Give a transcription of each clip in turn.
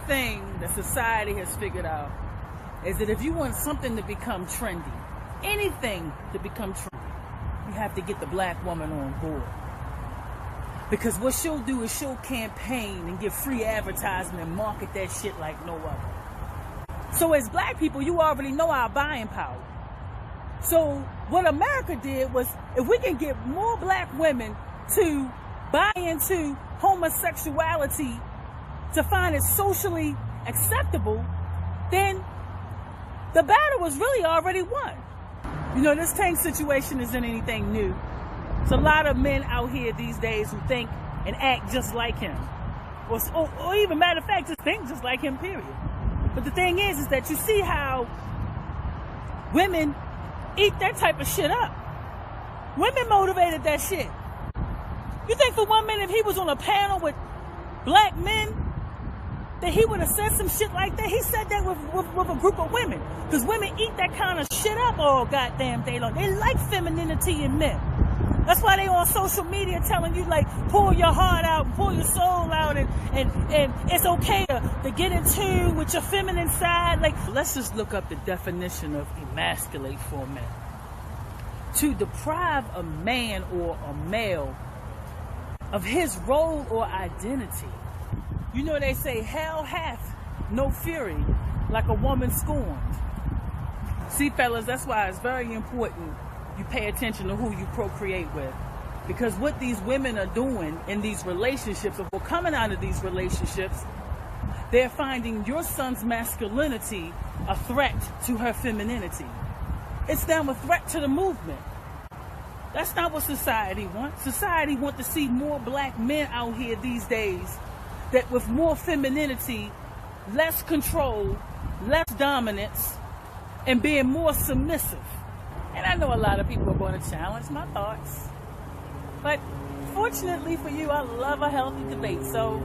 thing that society has figured out is that if you want something to become trendy, anything to become trendy, you have to get the black woman on board. Because what she'll do is she'll campaign and give free advertising and market that shit like no other. So as black people, you already know our buying power. So what America did was, if we can get more black women to buy into homosexuality, to find it socially acceptable, then the battle was really already won. You know, this tank situation isn't anything new. There's a lot of men out here these days who think and act just like him. Or even, matter of fact, just think just like him, period. But the thing is that you see how women eat that type of shit up. Women motivated that shit. You think for 1 minute if he was on a panel with black men, that he would have said some shit like that? He said that with a group of women. Because women eat that kind of shit up all goddamn day long. They like femininity in men. That's why they on social media telling you, like, pull your heart out, pull your soul out, and it's okay to get in tune with your feminine side. Like, let's just look up the definition of emasculate for a minute. To deprive a man or a male of his role or identity. You know, they say hell hath no fury like a woman scorned. See, fellas, that's why it's very important you pay attention to who you procreate with. Because what these women are doing in these relationships, or coming out of these relationships, they're finding your son's masculinity a threat to her femininity. It's now a threat to the movement. That's not what society wants. Society wants to see more black men out here these days that with more femininity, less control, less dominance, and being more submissive. And I know a lot of people are going to challenge my thoughts. But fortunately for you, I love a healthy debate. So,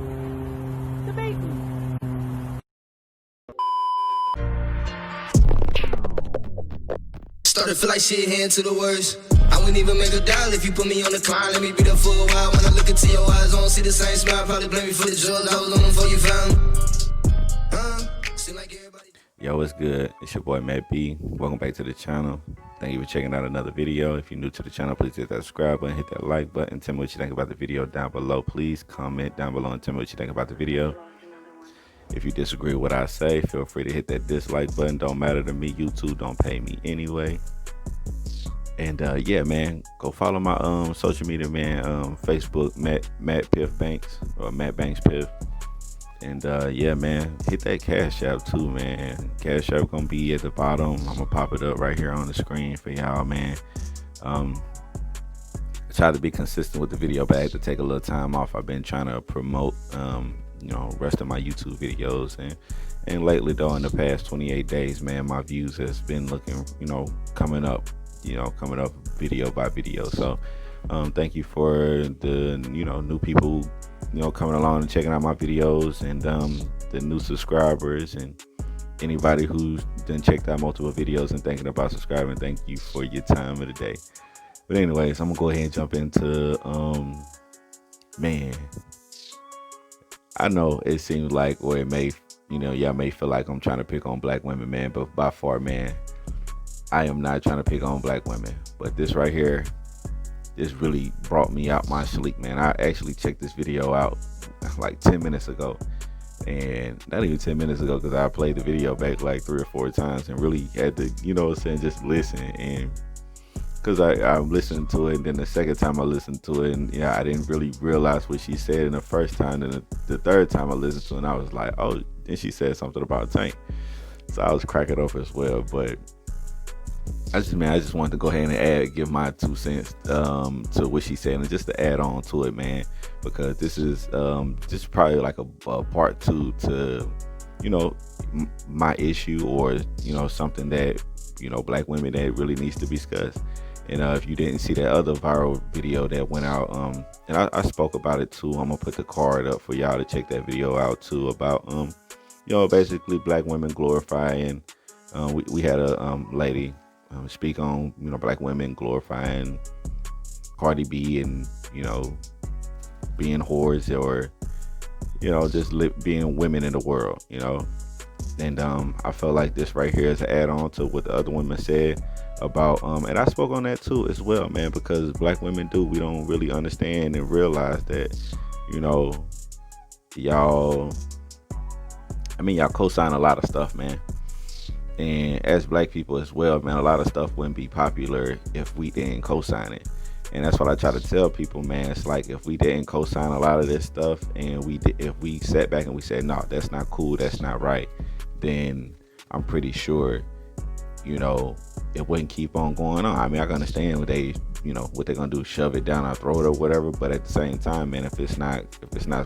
debate me. Started feel like shit, hand to the worst. I wouldn't even make a dial if you put me on the climb. Let me be there for a while. When I look into your eyes, I don't see the same smile. Probably blame me for the drugs I was on before you found me. Seem like everybody. Yo, what's good? It's your boy Matt B. Welcome back to the channel. Thank you for checking out another video. If you're new to the channel, please hit that subscribe button, hit that like button. Tell me what you think about the video down below. Please comment down below and tell me what you think about the video. If you disagree with what I say, feel free to hit that dislike button. Don't matter to me. YouTube don't pay me anyway. And yeah, man, go follow my social media, man. Facebook, Matt Piff Banks, or Matt Banks Piff. And yeah, man, hit that Cash App too, man. Cash App gonna be at the bottom. I'm gonna pop it up right here on the screen for y'all, man. I try to be consistent with the video, but I had to take a little time off. I've been trying to promote you know, rest of my YouTube videos, and lately though, in the past 28 days, man, my views has been looking, you know, coming up video by video. So thank you for the, you know, new people, you know, coming along and checking out my videos, and the new subscribers, and anybody who's done checked out multiple videos and thinking about subscribing. Thank you for your time of the day. But anyways, I'm gonna go ahead and jump into man, I know it seems like, or it may, you know, y'all may feel like I'm trying to pick on black women, man, but by far, man, I am not trying to pick on black women. But this right here, this really brought me out my sleep, man. I actually checked this video out like 10 minutes ago, and not even 10 minutes ago, because I played the video back like 3 or 4 times and really had to, you know what I'm saying, just listen. And because I listened to it, and then the second time I listened to it, and yeah, I didn't really realize what she said in the first time. And the third time I listened to it, and I was like, oh, then she said something about Tank. So I was cracking up as well. But I just wanted to go ahead and give my 2 cents to what she said, and just to add on to it, man, because this is just probably like a part 2 to, you know, my issue, or, you know, something that, you know, black women, that really needs to be discussed. And if you didn't see that other viral video that went out, and I spoke about it too, I'm gonna put the card up for y'all to check that video out too, about you know, basically black women glorifying. We had a lady speak on, you know, black women glorifying Cardi B, and, you know, being whores, or just being women in the world, And I felt like this right here is an add-on to what the other women said about, and I spoke on that too as well, man, because black women we don't really understand and realize that, y'all co-sign a lot of stuff, man. And as black people as well, man, a lot of stuff wouldn't be popular if we didn't co-sign it. And that's what I try to tell people, man. It's like, if we didn't co-sign a lot of this stuff, and if we sat back and we said, no, that's not cool, that's not right, then I'm pretty sure, it wouldn't keep on going on. I mean, I can understand what they're gonna do, shove it down our throat or whatever. But at the same time, man, if it's not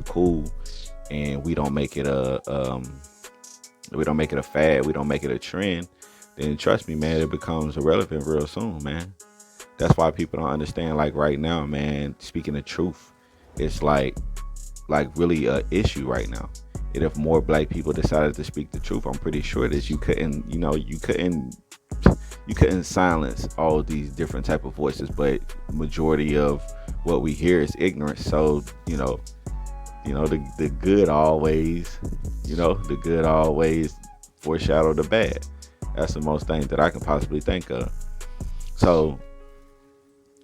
cool, and we don't make it a fad, we don't make it a trend, then trust me, man, it becomes irrelevant real soon, man. That's why people don't understand. Like right now, man, speaking the truth, it's like really a issue right now. And if more black people decided to speak the truth, I'm pretty sure that you couldn't silence all these different type of voices. But majority of what we hear is ignorance. So the good always, foreshadow the bad. That's the most thing that I can possibly think of. So,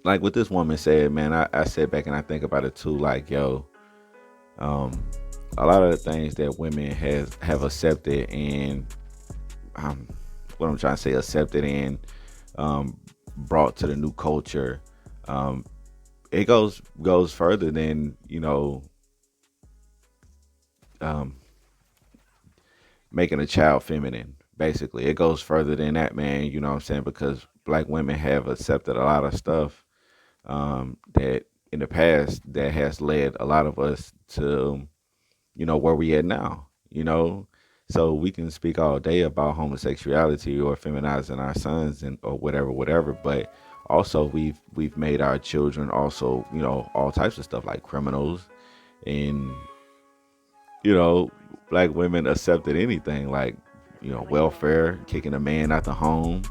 like what this woman said, man, I sit back and I think about it too. Like, a lot of the things that women have accepted and what I'm trying to say, accepted and brought to the new culture, it goes further than making a child feminine. Basically, it goes further than that, man. You know what I'm saying? Because black women have accepted a lot of stuff that in the past that has led a lot of us to, where we at now, So we can speak all day about homosexuality or feminizing our sons or whatever. But also we've made our children also, all types of stuff like criminals, and, black women accepted anything like, welfare, kicking a man out the home,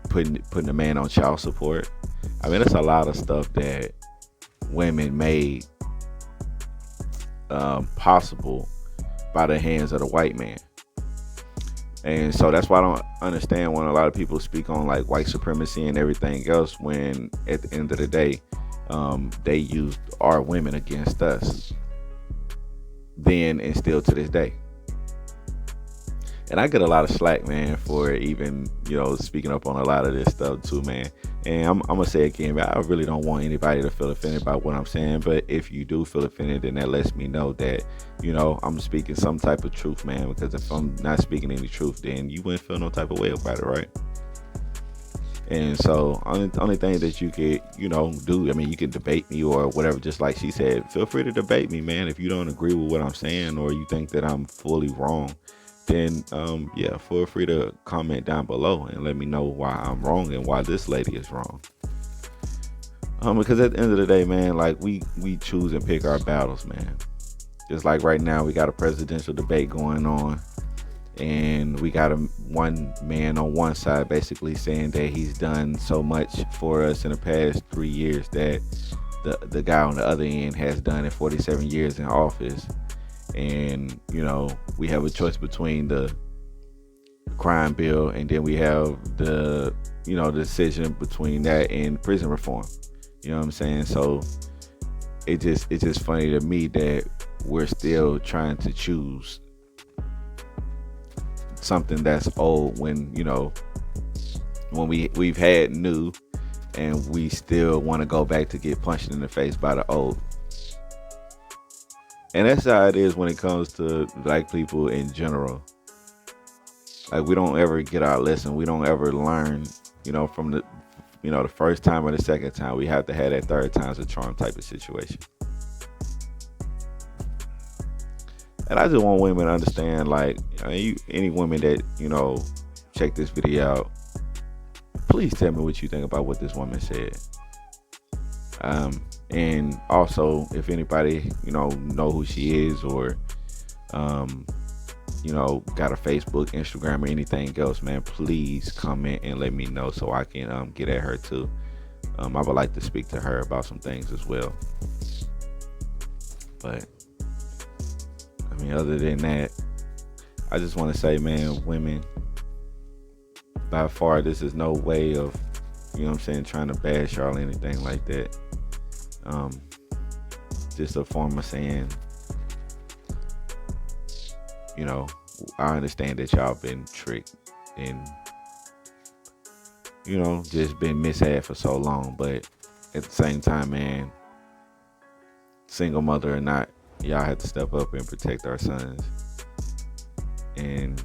putting a man on child support. I mean, it's a lot of stuff that women made possible by the hands of the white man. And so that's why I don't understand when a lot of people speak on like white supremacy and everything else, when at the end of the day, they used our women against us then and still to this day. And I get a lot of slack, man, for even, speaking up on a lot of this stuff too, man. And I'm going to say again, man, I really don't want anybody to feel offended by what I'm saying. But if you do feel offended, then that lets me know that, I'm speaking some type of truth, man. Because if I'm not speaking any truth, then you wouldn't feel no type of way about it, right? And so only thing that you could, do, I mean, you can debate me or whatever, just like she said. Feel free to debate me, man. If you don't agree with what I'm saying or you think that I'm fully wrong, then feel free to comment down below and let me know why I'm wrong and why this lady is wrong. Because at the end of the day, man, like we choose and pick our battles, man. Just like right now, we got a presidential debate going on, and we got one man on one side basically saying that he's done so much for us in the past 3 years that the guy on the other end has done in 47 years in office. And, we have a choice between the crime bill, and then we have the decision between that and prison reform. You know what I'm saying? So it's just funny to me that we're still trying to choose something that's old when, when we've had new, and we still want to go back to get punched in the face by the old. And that's how it is when it comes to black people in general. Like, we don't ever get our lesson. We don't ever learn, from the first time or the second time. We have to have that third time's a charm type of situation. And I just want women to understand, like, any women that, check this video out, please tell me what you think about what this woman said. And also, if anybody, know who she is, or, got a Facebook, Instagram, or anything else, man, please comment and let me know so I can get at her too. I would like to speak to her about some things as well. But I mean, other than that, I just want to say, man, women, by far, this is no way of, you know what I'm saying, trying to bash y'all or anything like that. Just a form of saying, you know, I understand that y'all been tricked and, you know, just been misheard for so long. But at the same time, man, single mother or not, y'all have to step up and protect our sons. And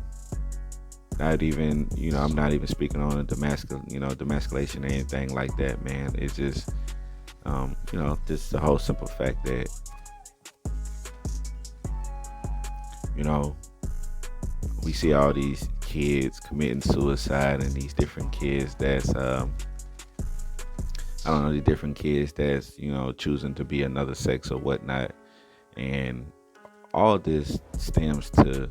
not even, you know, I'm not even speaking on a demasculation or anything like that, man. It's just, you know, just the whole simple fact that, you know, we see all these kids committing suicide and these different kids that's, I don't know, the different kids that's, you know, choosing to be another sex or whatnot. And all this stems to,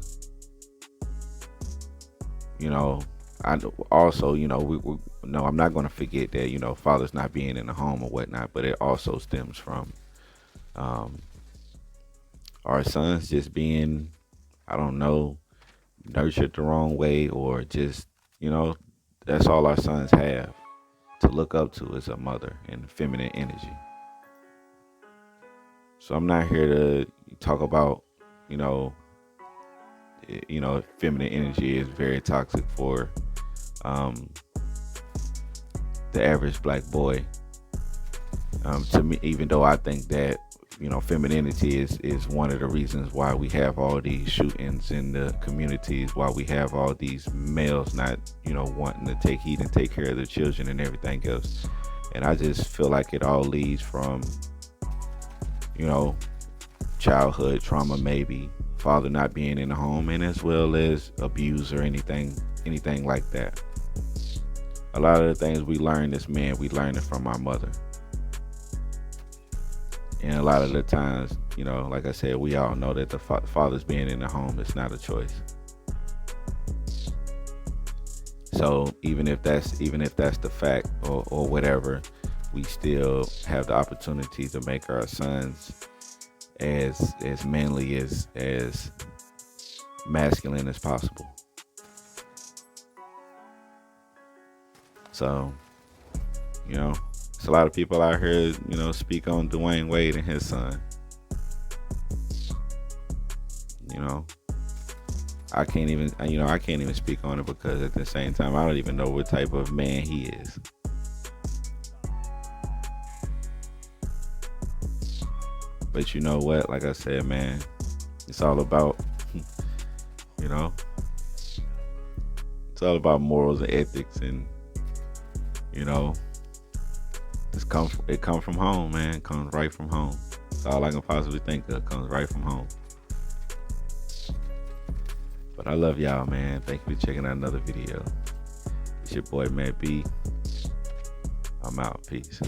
you know, I also, you know, no, I'm not going to forget that, you know, fathers not being in the home or whatnot, but it also stems from our sons just being, I don't know, nurtured the wrong way, or just, you know, that's all our sons have to look up to is a mother and feminine energy. So I'm not here to talk about, you know, feminine energy is very toxic for the average black boy. To me, even though I think that, you know, femininity is one of the reasons why we have all these shootings in the communities, why we have all these males not, you know, wanting to take heed and take care of their children and everything else. And I just feel like it all leads from, you know, childhood trauma, maybe father not being in the home, and as well as abuse or anything like that. A lot of the things we learn as men, we learn it from our mother. And a lot of the times, you know, like I said, we all know that the father's being in the home is not a choice. So even if that's the fact or whatever, we still have the opportunity to make our sons as manly, as masculine as possible. So, you know, there's a lot of people out here, you know, speak on Dwayne Wade and his son. You know, I can't even speak on it, because at the same time, I don't even know what type of man he is. But you know what? Like I said, man, it's all about, you know, it's all about morals and ethics, and, you know, it comes from home, man. It comes right from home. That's all I can possibly think of. Comes right from home. But I love y'all, man. Thank you for checking out another video. It's your boy, Matt B. I'm out. Peace.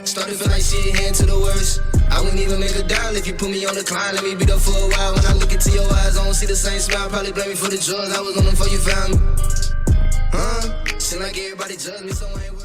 Started feel like shit, heading to the worst. I wouldn't even make a dime if you put me on the climb. Let me be there for a while. When I look into your eyes, I don't see the same smile. Probably blame me for the drugs. I was on them before you found me. Seem like everybody judged me, so I ain't